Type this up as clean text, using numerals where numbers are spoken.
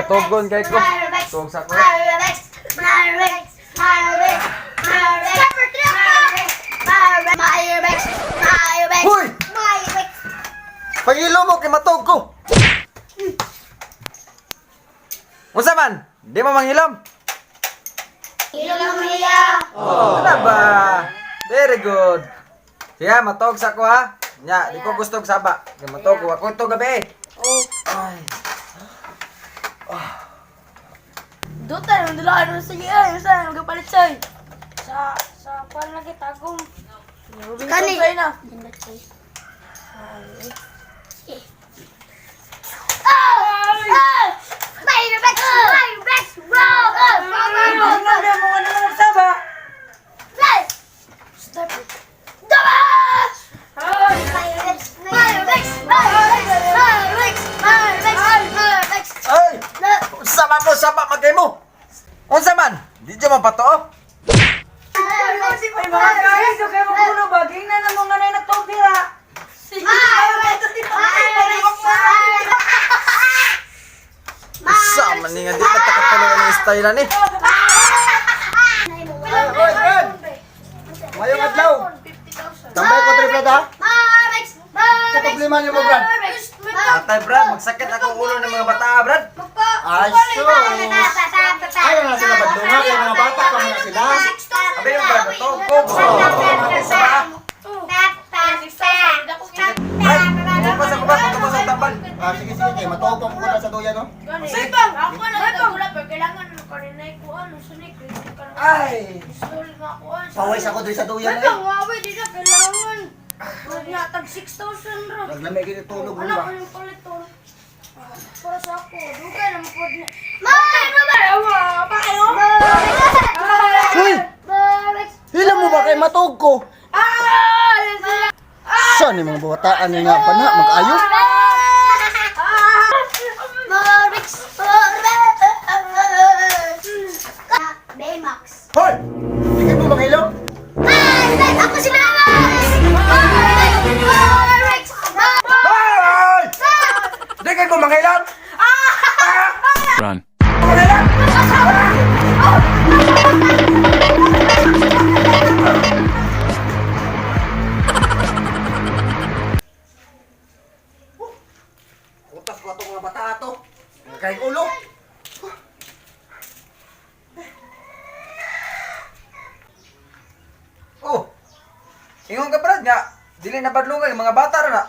katugon kay ko. Tuwag sa ko. Hoy! Pangilo mo kay matog ko. Unsa man? Di mo manghilom? Ano ba? Very good. Siya, matog sa ko ha. Nya, di ko gusto saba. Kay matog ko ako to gabi. Ay. Dutan, nandulaan mo sa iyo. Saan magapalit sa'yo? Sa kwan lagi tagong. Kani. Na. Ay! Unsa man mo saba magay mo? Unsa man? Di dyan mapato? May mga guys, okay mo puno baging na namang nanay na tobira. Unsa man ni nga di matakatuloy ang style ni. Mayong adlaw. Tambay ko triple ta. Sa problema niyo mo, Brad. Atay Brad, magsakit akong ulo ng mga bata, Brad. Ay, sus. Ayaw na sila badlunga. Kaya mga bata pa muna sila. Abi yung Brad, ito ko. Gusto ko saba. Ay, bukas ako ba? Bukas ang tambal. Sige, sige. Kaya matupang ko na sa duya, no? Sige. Ako na nagkagula pero kailangan karinay ko ano sunik. Ay! Sulit nga ako ano. Pawis ako doon sa duya Ay, na eh. wawi, di na kailangan. Wag na, tag 6,000 ro. Naglamig yung tulog mo Wala ba? ko yung palit to. Para sa ako, dugay naman po niya. Bakit mo ba? Pa kayo? Uy! Hilang mo ba kay matog ko? Saan yung mga bataan niya nga pa na? Mag-ayo? Baymax. Hoy! Hindi mo mag-ilong? Ako si Mama! Ay! Di kayo ko mangailan! Run. Utas ko itong mga bata ato. Kay ulo. Oh! Ingon ka Brad nga, dili na badlungan yung mga bata ra na.